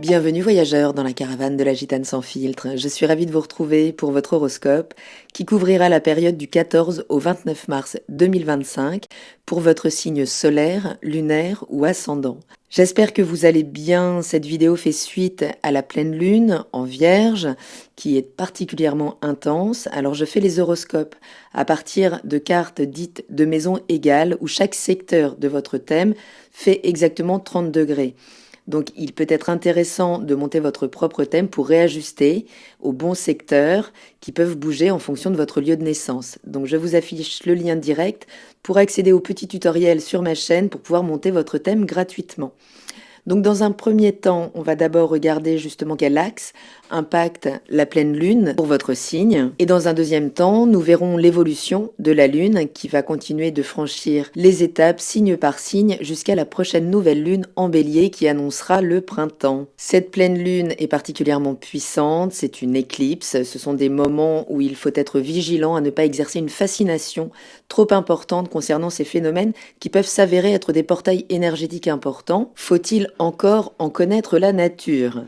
Bienvenue voyageurs dans la caravane de la Gitane sans filtre. Je suis ravie de vous retrouver pour votre horoscope qui couvrira la période du 14 au 29 mars 2025 pour votre signe solaire, lunaire ou ascendant. J'espère que vous allez bien. Cette vidéo fait suite à la pleine lune en Vierge qui est particulièrement intense. Alors je fais les horoscopes à partir de cartes dites de maisons égales où chaque secteur de votre thème fait exactement 30 degrés. Donc il peut être intéressant de monter votre propre thème pour réajuster aux bons secteurs qui peuvent bouger en fonction de votre lieu de naissance. Donc je vous affiche le lien direct pour accéder au petit tutoriel sur ma chaîne pour pouvoir monter votre thème gratuitement. Donc dans un premier temps, on va d'abord regarder justement quel axe impacte la pleine lune pour votre signe. Et dans un deuxième temps, nous verrons l'évolution de la lune qui va continuer de franchir les étapes signe par signe jusqu'à la prochaine nouvelle lune en bélier qui annoncera le printemps. Cette pleine lune est particulièrement puissante, c'est une éclipse. Ce sont des moments où il faut être vigilant à ne pas exercer une fascination trop importante concernant ces phénomènes qui peuvent s'avérer être des portails énergétiques importants. Faut-il encore en connaître la nature?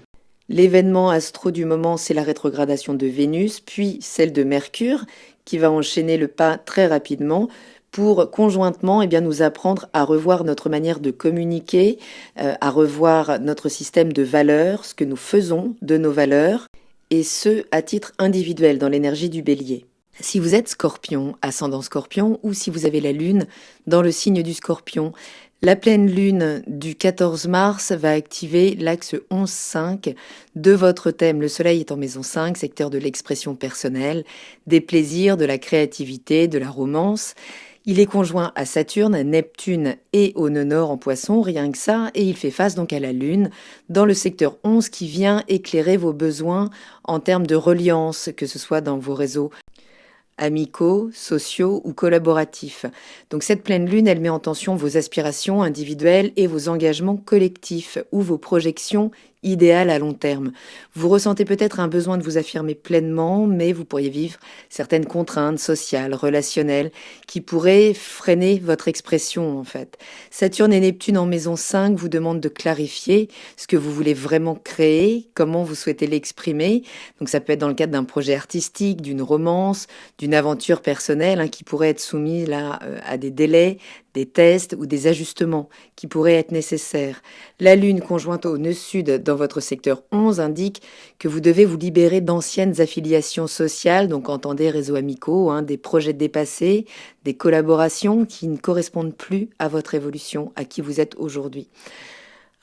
L'événement astro du moment, c'est la rétrogradation de Vénus, puis celle de Mercure, qui va enchaîner le pas très rapidement pour conjointement nous apprendre à revoir notre manière de communiquer, à revoir notre système de valeurs, ce que nous faisons de nos valeurs, et ce, à titre individuel dans l'énergie du bélier. Si vous êtes scorpion, ascendant scorpion, ou si vous avez la lune dans le signe du scorpion, la pleine lune du 14 mars va activer l'axe 11-5 de votre thème. Le soleil est en maison 5, secteur de l'expression personnelle, des plaisirs, de la créativité, de la romance. Il est conjoint à Saturne, Neptune et au nœud nord en poisson, rien que ça, et il fait face donc à la lune dans le secteur 11 qui vient éclairer vos besoins en termes de reliance, que ce soit dans vos réseaux amicaux, sociaux ou collaboratifs. Donc cette pleine lune, elle met en tension vos aspirations individuelles et vos engagements collectifs ou vos projections idéales à long terme. Vous ressentez peut-être un besoin de vous affirmer pleinement, mais vous pourriez vivre certaines contraintes sociales, relationnelles, qui pourraient freiner votre expression en fait. Saturne et Neptune en maison 5 vous demandent de clarifier ce que vous voulez vraiment créer, comment vous souhaitez l'exprimer. Donc ça peut être dans le cadre d'un projet artistique, d'une romance, d'une aventure personnelle qui pourrait être soumise là à des délais, des tests ou des ajustements qui pourraient être nécessaires. La lune conjointe au nœud sud dans votre secteur 11 indique que vous devez vous libérer d'anciennes affiliations sociales, donc entendez réseaux amicaux, des projets dépassés, des collaborations qui ne correspondent plus à votre évolution, à qui vous êtes aujourd'hui.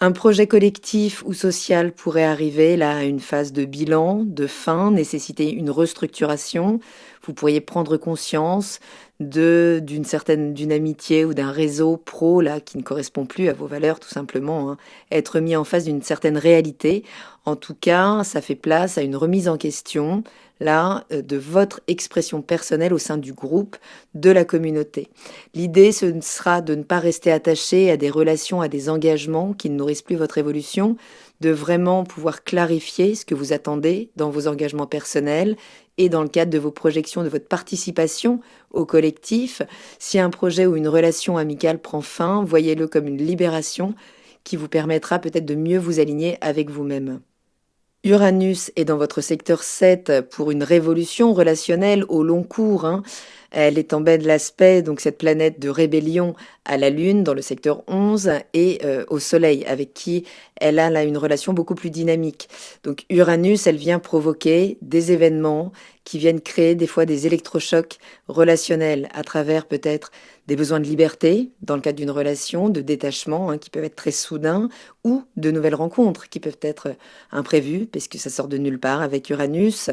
Un projet collectif ou social pourrait arriver là à une phase de bilan, de fin, nécessiter une restructuration. Vous pourriez prendre conscience d'une amitié ou d'un réseau pro là qui ne correspond plus à vos valeurs tout simplement, être mis en face d'une certaine réalité. En tout cas, ça fait place à une remise en question là de votre expression personnelle au sein du groupe, de la communauté. L'idée, ce sera de ne pas rester attaché à des relations, à des engagements qui ne nourrissent plus votre évolution, de vraiment pouvoir clarifier ce que vous attendez dans vos engagements personnels et dans le cadre de vos projections, de votre participation au collectif. Si un projet ou une relation amicale prend fin, voyez-le comme une libération qui vous permettra peut-être de mieux vous aligner avec vous-même. Uranus est dans votre secteur 7 pour une révolution relationnelle au long cours. Elle est en bas de l'aspect, donc cette planète de rébellion à la Lune dans le secteur 11 et au Soleil avec qui elle a là une relation beaucoup plus dynamique. Donc Uranus, elle vient provoquer des événements qui viennent créer des fois des électrochocs relationnels à travers peut-être des besoins de liberté dans le cadre d'une relation, de détachement qui peuvent être très soudains ou de nouvelles rencontres qui peuvent être imprévues parce que ça sort de nulle part avec Uranus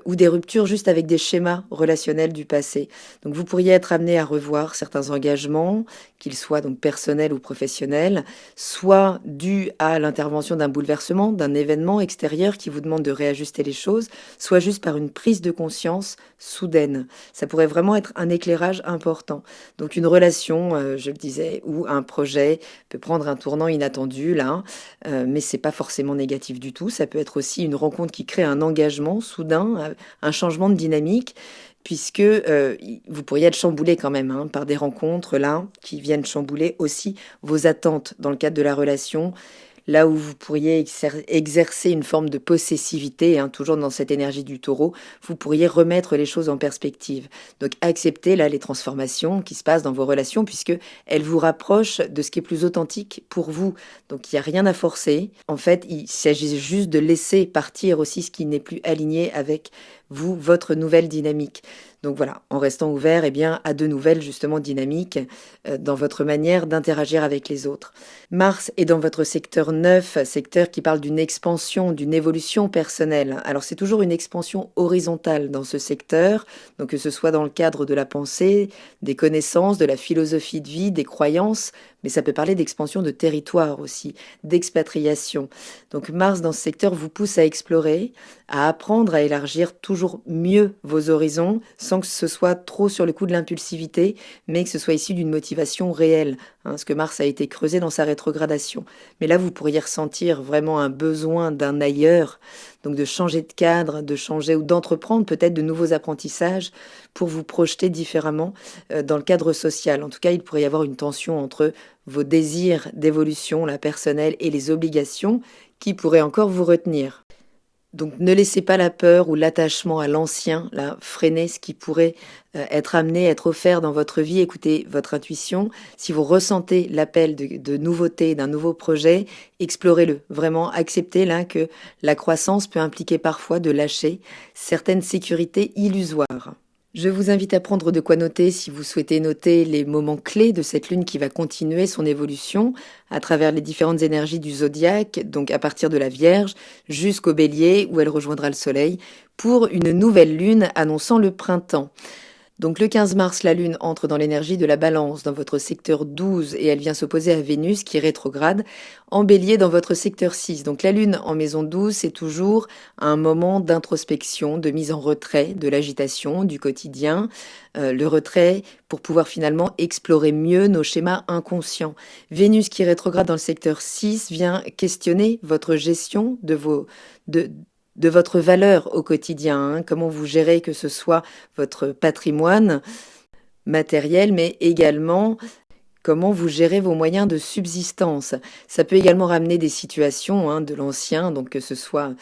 ou des ruptures juste avec des schémas relationnels du passé. Donc vous pourriez être amené à revoir certains engagements, qu'ils soient donc personnels ou professionnels, soit dus à l'intervention d'un bouleversement, d'un événement extérieur qui vous demande de réajuster les choses, soit juste par une prise de conscience soudaine. Ça pourrait vraiment être un éclairage important. Donc une relation, je le disais, ou un projet peut prendre un tournant inattendu là, mais c'est pas forcément négatif du tout. Ça peut être aussi une rencontre qui crée un engagement soudain, un changement de dynamique, puisque vous pourriez être chamboulé quand même par des rencontres là qui viennent chambouler aussi vos attentes dans le cadre de la relation. là où vous pourriez exercer une forme de possessivité, hein, toujours dans cette énergie du taureau, vous pourriez remettre les choses en perspective. Donc acceptez là les transformations qui se passent dans vos relations puisque elles vous rapprochent de ce qui est plus authentique pour vous. Donc il n'y a rien à forcer. En fait, il s'agit juste de laisser partir aussi ce qui n'est plus aligné avec vous, votre nouvelle dynamique. Donc voilà, en restant ouvert, eh bien, à de nouvelles justement dynamiques dans votre manière d'interagir avec les autres. Mars est dans votre secteur 9, secteur qui parle d'une expansion, d'une évolution personnelle. Alors c'est toujours une expansion horizontale dans ce secteur, donc que ce soit dans le cadre de la pensée, des connaissances, de la philosophie de vie, des croyances, mais ça peut parler d'expansion de territoire aussi, d'expatriation. Donc Mars dans ce secteur vous pousse à explorer, à apprendre à élargir toujours mieux vos horizons, sans que ce soit trop sur le coup de l'impulsivité, mais que ce soit issu d'une motivation réelle, hein, parce que Mars a été creusé dans sa rétrogradation. Mais là, vous pourriez ressentir vraiment un besoin d'un ailleurs, donc de changer de cadre, de changer ou d'entreprendre peut-être de nouveaux apprentissages pour vous projeter différemment dans le cadre social. En tout cas, il pourrait y avoir une tension entre vos désirs d'évolution, la personnelle, et les obligations qui pourraient encore vous retenir. Donc ne laissez pas la peur ou l'attachement à l'ancien là, freiner ce qui pourrait être amené, être offert dans votre vie. Écoutez votre intuition. Si vous ressentez l'appel de nouveauté, d'un nouveau projet, explorez-le. Vraiment, acceptez là que la croissance peut impliquer parfois de lâcher certaines sécurités illusoires. Je vous invite à prendre de quoi noter si vous souhaitez noter les moments clés de cette lune qui va continuer son évolution à travers les différentes énergies du zodiaque, donc à partir de la Vierge jusqu'au Bélier où elle rejoindra le Soleil, pour une nouvelle lune annonçant le printemps. Donc le 15 mars, la Lune entre dans l'énergie de la Balance dans votre secteur 12 et elle vient s'opposer à Vénus qui est rétrograde en Bélier dans votre secteur 6. Donc la Lune en maison 12, c'est toujours un moment d'introspection, de mise en retrait de l'agitation, du quotidien, le retrait pour pouvoir finalement explorer mieux nos schémas inconscients. Vénus qui est rétrograde dans le secteur 6 vient questionner votre gestion de votre valeur au quotidien, hein, comment vous gérez que ce soit votre patrimoine matériel, mais également comment vous gérez vos moyens de subsistance. Ça peut également ramener des situations hein, de l'ancien, donc que ce soit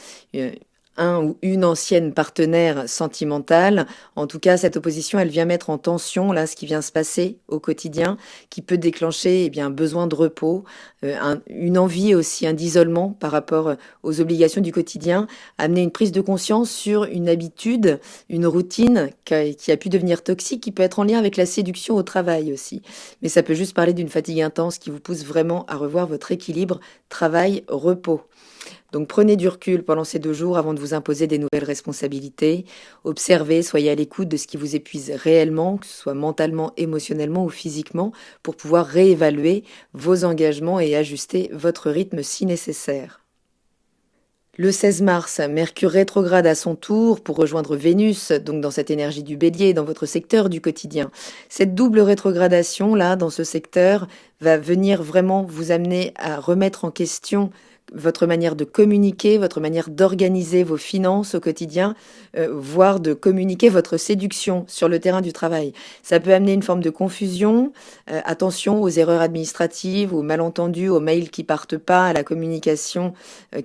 un ou une ancienne partenaire sentimentale. En tout cas, cette opposition, elle vient mettre en tension là ce qui vient se passer au quotidien, qui peut déclencher eh bien, un besoin de repos, une envie aussi, un d'isolement par rapport aux obligations du quotidien, amener une prise de conscience sur une habitude, une routine qui a pu devenir toxique, qui peut être en lien avec la séduction au travail aussi. Mais ça peut juste parler d'une fatigue intense qui vous pousse vraiment à revoir votre équilibre travail-repos. Donc prenez du recul pendant ces 2 jours avant de vous imposer des nouvelles responsabilités. Observez, soyez à l'écoute de ce qui vous épuise réellement, que ce soit mentalement, émotionnellement ou physiquement, pour pouvoir réévaluer vos engagements et ajuster votre rythme si nécessaire. Le 16 mars, Mercure rétrograde à son tour pour rejoindre Vénus, donc dans cette énergie du Bélier, dans votre secteur du quotidien. Cette double rétrogradation, là, dans ce secteur, va venir vraiment vous amener à remettre en question votre manière de communiquer, votre manière d'organiser vos finances au quotidien, voire de communiquer votre séduction sur le terrain du travail. Ça peut amener une forme de confusion. Attention aux erreurs administratives, aux malentendus, aux mails qui partent pas, à la communication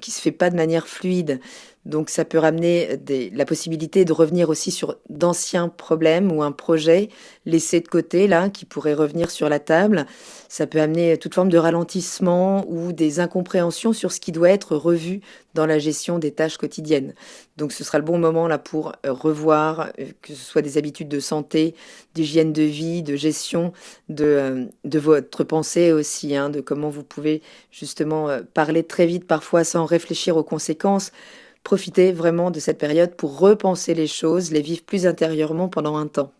qui se fait pas de manière fluide. Donc ça peut ramener la possibilité de revenir aussi sur d'anciens problèmes ou un projet laissé de côté là qui pourrait revenir sur la table. Ça peut amener toute forme de ralentissement ou des incompréhensions sur ce qui doit être revu dans la gestion des tâches quotidiennes. Donc ce sera le bon moment là pour revoir que ce soit des habitudes de santé, d'hygiène de vie, de gestion de votre pensée aussi, hein, de comment vous pouvez justement parler très vite parfois sans réfléchir aux conséquences. Profitez vraiment de cette période pour repenser les choses, les vivre plus intérieurement pendant un temps.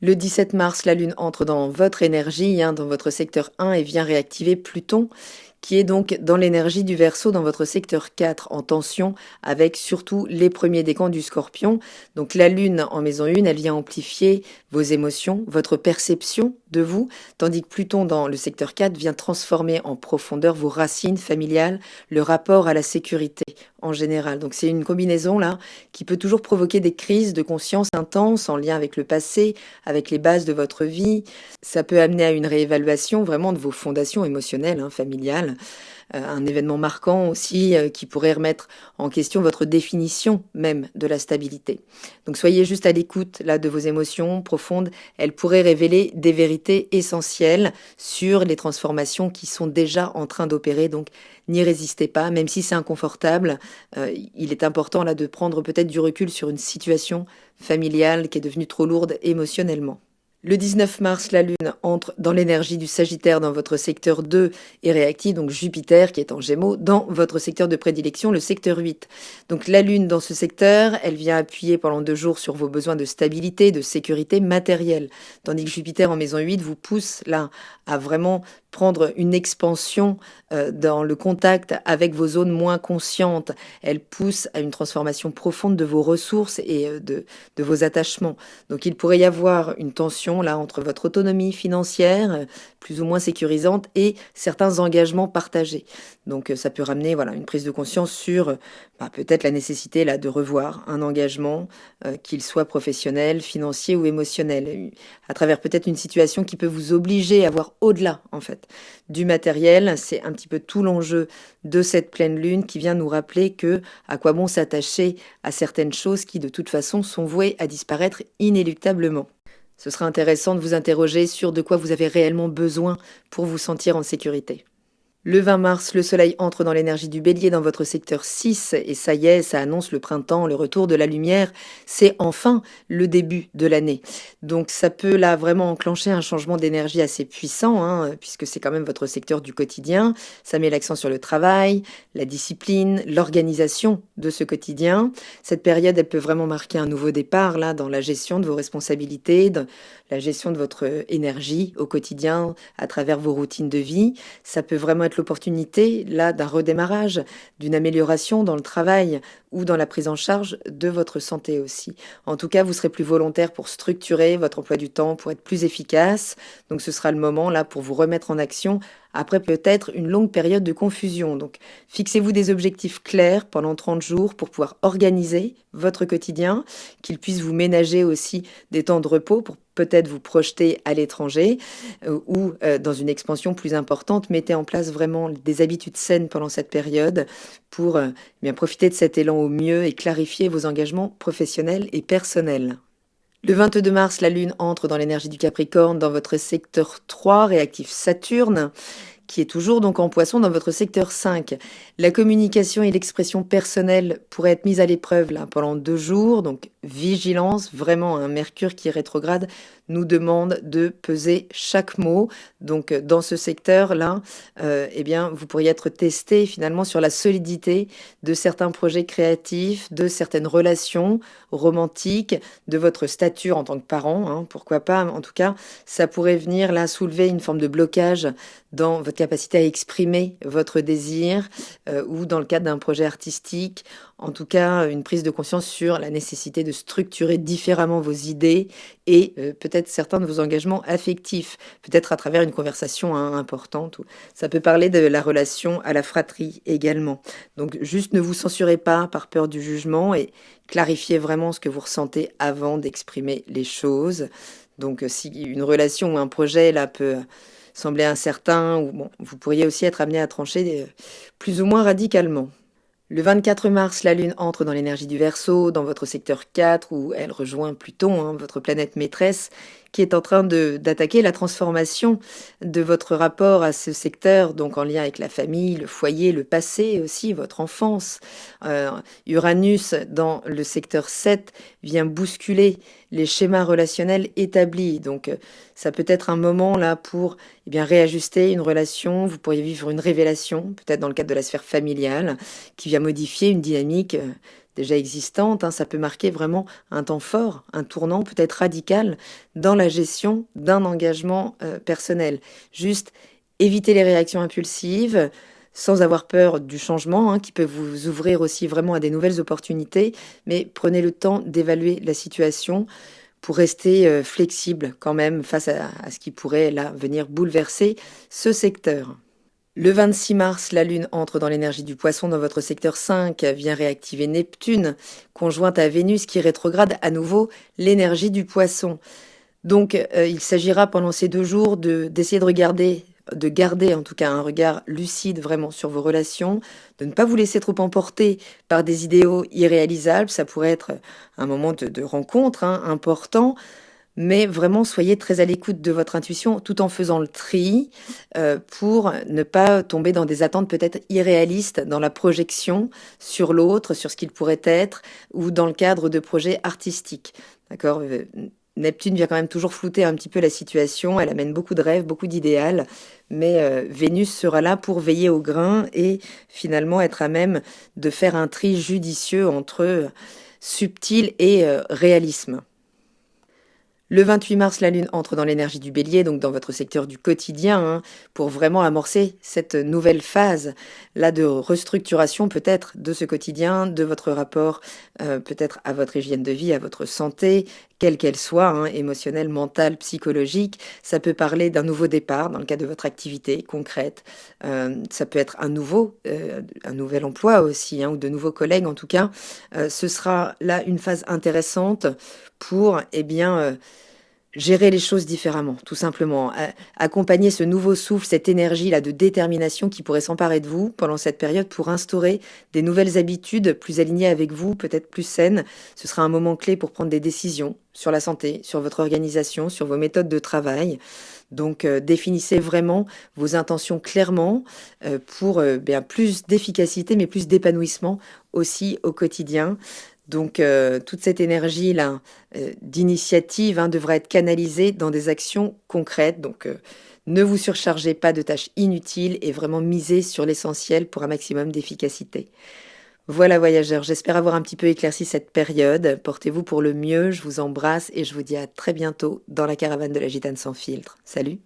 Le 17 mars, la Lune entre dans votre énergie, hein, dans votre secteur 1 et vient réactiver Pluton, qui est donc dans l'énergie du Verseau dans votre secteur 4, en tension avec surtout les premiers décans du Scorpion. Donc la Lune en maison 1, elle vient amplifier vos émotions, votre perception de vous, tandis que Pluton dans le secteur 4 vient transformer en profondeur vos racines familiales, le rapport à la sécurité en général. Donc c'est une combinaison là qui peut toujours provoquer des crises de conscience intenses en lien avec le passé, avec les bases de votre vie. Ça peut amener à une réévaluation vraiment de vos fondations émotionnelles, hein, familiales. personnel. Un événement marquant aussi qui pourrait remettre en question votre définition même de la stabilité. Donc soyez juste à l'écoute là de vos émotions profondes. Elles pourraient révéler des vérités essentielles sur les transformations qui sont déjà en train d'opérer. Donc n'y résistez pas, même si c'est inconfortable. Il est important là de prendre peut-être du recul sur une situation familiale qui est devenue trop lourde émotionnellement. Le 19 mars, la Lune entre dans l'énergie du Sagittaire dans votre secteur 2 et réactive, donc Jupiter qui est en Gémeaux, dans votre secteur de prédilection, le secteur 8. Donc la Lune dans ce secteur, elle vient appuyer pendant 2 jours sur vos besoins de stabilité, de sécurité matérielle. Tandis que Jupiter en maison 8 vous pousse là à vraiment prendre une expansion dans le contact avec vos zones moins conscientes. Elle pousse à une transformation profonde de vos ressources et de vos attachements. Donc il pourrait y avoir une tension là entre votre autonomie financière, plus ou moins sécurisante, et certains engagements partagés. Donc ça peut ramener voilà une prise de conscience sur peut-être la nécessité là de revoir un engagement, qu'il soit professionnel, financier ou émotionnel, à travers peut-être une situation qui peut vous obliger à voir au-delà en fait du matériel. C'est un petit peu tout l'enjeu de cette pleine lune qui vient nous rappeler que à quoi bon s'attacher à certaines choses qui de toute façon sont vouées à disparaître inéluctablement. Ce sera intéressant de vous interroger sur de quoi vous avez réellement besoin pour vous sentir en sécurité. Le 20 mars, le soleil entre dans l'énergie du bélier dans votre secteur 6 et ça y est, ça annonce le printemps, le retour de la lumière. C'est enfin le début de l'année. Donc ça peut là vraiment enclencher un changement d'énergie assez puissant, puisque c'est quand même votre secteur du quotidien. Ça met l'accent sur le travail, la discipline, l'organisation de ce quotidien. Cette période, elle peut vraiment marquer un nouveau départ là dans la gestion de vos responsabilités, dans la gestion de votre énergie au quotidien à travers vos routines de vie. Ça peut vraiment être l'opportunité là d'un redémarrage, d'une amélioration dans le travail ou dans la prise en charge de votre santé aussi. En tout cas, vous serez plus volontaire pour structurer votre emploi du temps, pour être plus efficace. Donc ce sera le moment là pour vous remettre en action après peut-être une longue période de confusion. Donc fixez-vous des objectifs clairs pendant 30 jours pour pouvoir organiser votre quotidien, qu'il puisse vous ménager aussi des temps de repos pour peut-être vous projeter à l'étranger ou dans une expansion plus importante. Mettez en place vraiment des habitudes saines pendant cette période pour bien profiter de cet élan au mieux et clarifier vos engagements professionnels et personnels. Le 22 mars, la Lune entre dans l'énergie du Capricorne dans votre secteur 3, réactif Saturne, qui est toujours donc en Poisson dans votre secteur 5. La communication et l'expression personnelle pourraient être mises à l'épreuve là pendant 2 jours, donc vigilance, vraiment un Mercure qui est rétrograde nous demande de peser chaque mot. Donc dans ce secteur-là, vous pourriez être testé finalement sur la solidité de certains projets créatifs, de certaines relations romantiques, de votre stature en tant que parent, pourquoi pas. En tout cas, ça pourrait venir là soulever une forme de blocage dans votre capacité à exprimer votre désir ou dans le cadre d'un projet artistique. En tout cas, une prise de conscience sur la nécessité de structurer différemment vos idées et peut-être certains de vos engagements affectifs, peut-être à travers une conversation importante. Ça peut parler de la relation à la fratrie également. Donc juste ne vous censurez pas par peur du jugement et clarifiez vraiment ce que vous ressentez avant d'exprimer les choses. Donc si une relation ou un projet là peut sembler incertain, ou vous pourriez aussi être amené à trancher plus ou moins radicalement. Le 24 mars, la Lune entre dans l'énergie du Verseau, dans votre secteur 4, où elle rejoint Pluton, votre planète maîtresse, qui est en train d'attaquer la transformation de votre rapport à ce secteur, donc en lien avec la famille, le foyer, le passé aussi, votre enfance. Uranus, dans le secteur 7, vient bousculer les schémas relationnels établis. Donc ça peut être un moment là pour réajuster une relation. Vous pourriez vivre une révélation, peut-être dans le cadre de la sphère familiale, qui vient modifier une dynamique déjà existante. Ça peut marquer vraiment un temps fort, un tournant peut-être radical dans la gestion d'un engagement personnel. Juste éviter les réactions impulsives, sans avoir peur du changement, qui peut vous ouvrir aussi vraiment à des nouvelles opportunités, mais prenez le temps d'évaluer la situation pour rester flexible quand même face à ce qui pourrait là venir bouleverser ce secteur. Le 26 mars, la Lune entre dans l'énergie du Poisson dans votre secteur 5, vient réactiver Neptune, conjointe à Vénus qui rétrograde à nouveau l'énergie du Poisson. Donc il s'agira pendant ces 2 jours d'essayer de regarder de garder en tout cas un regard lucide vraiment sur vos relations, de ne pas vous laisser trop emporter par des idéaux irréalisables. Ça pourrait être un moment de rencontre hein, important, mais vraiment soyez très à l'écoute de votre intuition tout en faisant le tri pour ne pas tomber dans des attentes peut-être irréalistes dans la projection sur l'autre, sur ce qu'il pourrait être, ou dans le cadre de projets artistiques. D'accord? Neptune vient quand même toujours flouter un petit peu la situation, elle amène beaucoup de rêves, beaucoup d'idéal, mais Vénus sera là pour veiller au grain et finalement être à même de faire un tri judicieux entre subtil et réalisme. Le 28 mars, la Lune entre dans l'énergie du Bélier, donc dans votre secteur du quotidien, hein, pour vraiment amorcer cette nouvelle phase là de restructuration peut-être de ce quotidien, de votre rapport peut-être à votre hygiène de vie, à votre santé, quelle qu'elle soit, hein, émotionnelle, mentale, psychologique. Ça peut parler d'un nouveau départ dans le cas de votre activité concrète. Ça peut être un nouvel emploi aussi, hein, ou de nouveaux collègues en tout cas. Ce sera là une phase intéressante pour, eh bien, gérer les choses différemment, tout simplement. Accompagner ce nouveau souffle, cette énergie-là de détermination qui pourrait s'emparer de vous pendant cette période pour instaurer des nouvelles habitudes plus alignées avec vous, peut-être plus saines. Ce sera un moment clé pour prendre des décisions sur la santé, sur votre organisation, sur vos méthodes de travail. Donc, définissez vraiment vos intentions clairement pour bien plus d'efficacité, mais plus d'épanouissement aussi au quotidien. Donc, toute cette énergie-là d'initiative hein, devra être canalisée dans des actions concrètes. Donc, ne vous surchargez pas de tâches inutiles et vraiment misez sur l'essentiel pour un maximum d'efficacité. Voilà, voyageurs, j'espère avoir un petit peu éclairci cette période. Portez-vous pour le mieux, je vous embrasse et je vous dis à très bientôt dans la caravane de la Gitane sans filtre. Salut!